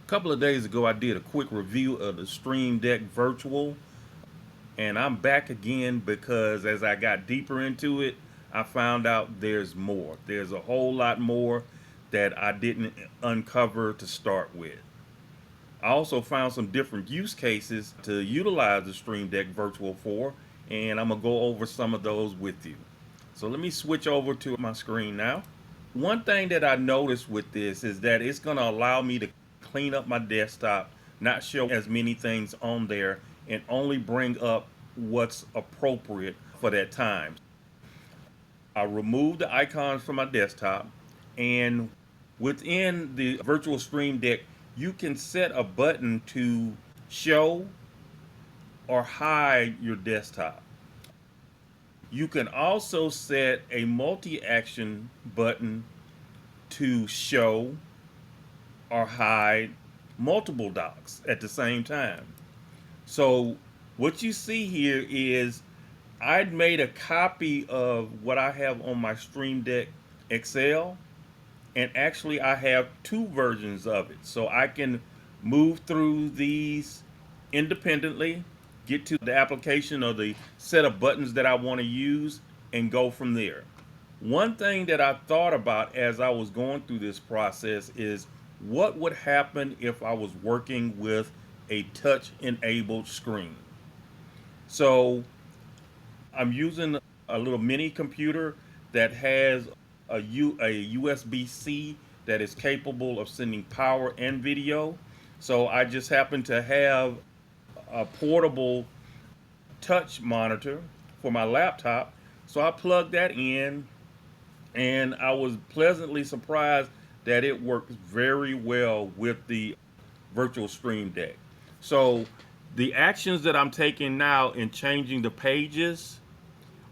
A couple of days ago, I did a quick review of the Stream Deck Virtual, and I'm back again because as I got deeper into it, I found out there's more. There's a whole lot more that I didn't uncover to start with. I also found some different use cases to utilize the Stream Deck Virtual for, and I'm going to go over some of those with you. So let me switch over to my screen now. One thing that I noticed with this is that it's going to allow me to clean up my desktop, not show as many things on there, and only bring up what's appropriate for that time. I removed the icons from my desktop, and within the virtual Stream Deck, you can set a button to show or hide your desktop. You can also set a multi action button to show or hide multiple docs at the same time. So what you see here is I'd made a copy of what I have on my Stream Deck Excel, and actually I have two versions of it. So I can move through these independently, get to the application or the set of buttons that I want to use, and go from there. One thing that I thought about as I was going through this process is what would happen if I was working with a touch enabled screen. So I'm using a little mini computer that has a USB-C that is capable of sending power and video. So I just happen to have a portable touch monitor for my laptop. So I plugged that in, and I was pleasantly surprised that it works very well with the virtual Stream Deck. So the actions that I'm taking now in changing the pages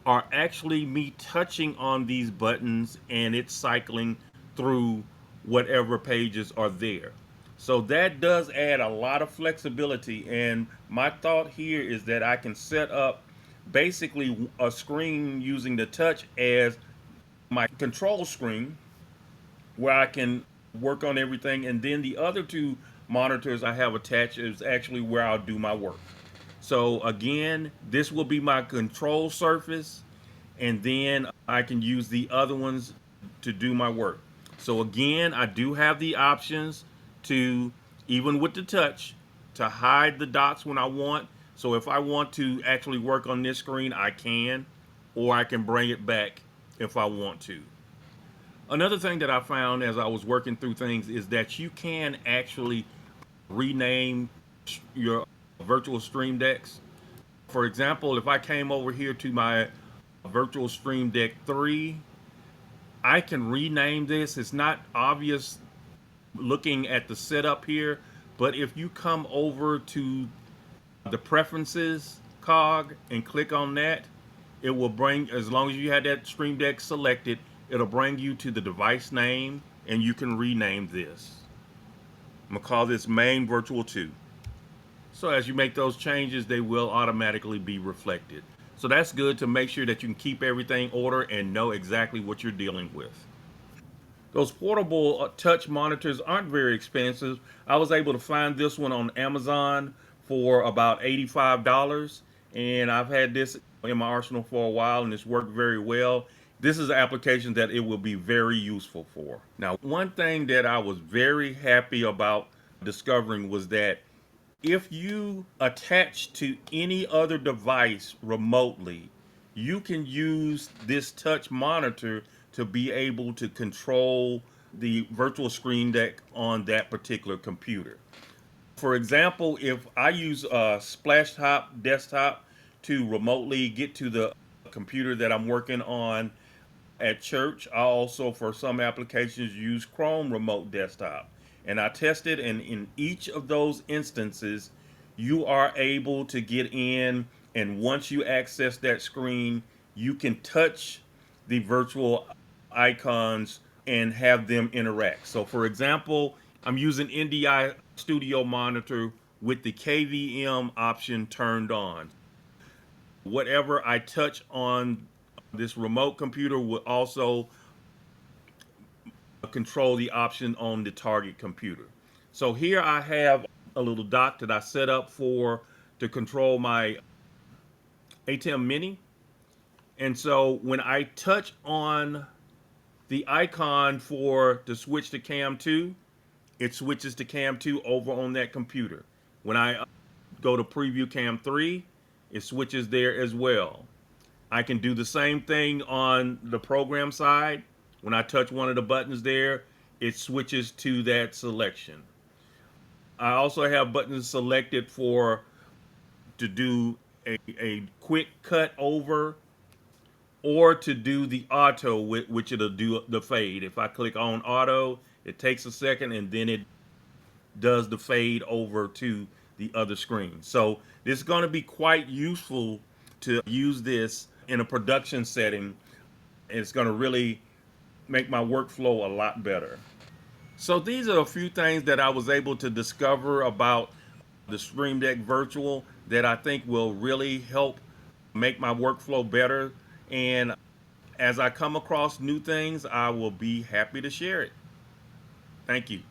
are actually me touching on these buttons and it's cycling through whatever pages are there. So that does add a lot of flexibility. And my thought here is that I can set up basically a screen using the touch as my control screen where I can work on everything. And then the other two monitors I have attached is actually where I'll do my work. So again, this will be my control surface, and then I can use the other ones to do my work. So again, I do have the options to, even with the touch, to hide the dots when I want. So if I want to actually work on this screen, I can, or I can bring it back if I want to. Another thing that I found as I was working through things is that you can actually rename your virtual stream decks. For example, if I came over here to my virtual stream deck 3, I can rename this. It's not obvious looking at the setup here, but if you come over to the preferences cog and click on that, it will bring, as long as you had that stream deck selected, it'll bring you to the device name and you can rename this. I'm gonna call this main virtual 2. So as you make those changes, they will automatically be reflected. So that's good to make sure that you can keep everything order and know exactly what you're dealing with. Those portable touch monitors aren't very expensive. I was able to find this one on Amazon for about $85, and I've had this in my arsenal for a while and it's worked very well. This is an application that it will be very useful for. Now, one thing that I was very happy about discovering was that if you attach to any other device remotely, you can use this touch monitor to be able to control the virtual screen deck on that particular computer. For example, if I use a splash top desktop to remotely get to the computer that I'm working on at church, I also, for some applications, use Chrome Remote Desktop. And I tested, and in each of those instances, you are able to get in, and once you access that screen, you can touch the virtual icons and have them interact. So, for example, I'm using NDI Studio Monitor with the KVM option turned on. Whatever I touch on this remote computer will also control the option on the target computer. So here I have a little dock that I set up for to control my ATEM Mini. And so when I touch on the icon for to switch to Cam 2, it switches to Cam 2 over on that computer. When I go to preview Cam 3, it switches there as well. I can do the same thing on the program side. When I touch one of the buttons there, it switches to that selection. I also have buttons selected for to do a quick cut over or to do the auto, which it'll do the fade. If I click on auto, it takes a second and then it does the fade over to the other screen. So this is going to be quite useful to use this in a production setting. It's going to really make my workflow a lot better. So these are a few things that I was able to discover about the Stream Deck Virtual that I think will really help make my workflow better. And as I come across new things, I will be happy to share it. Thank you.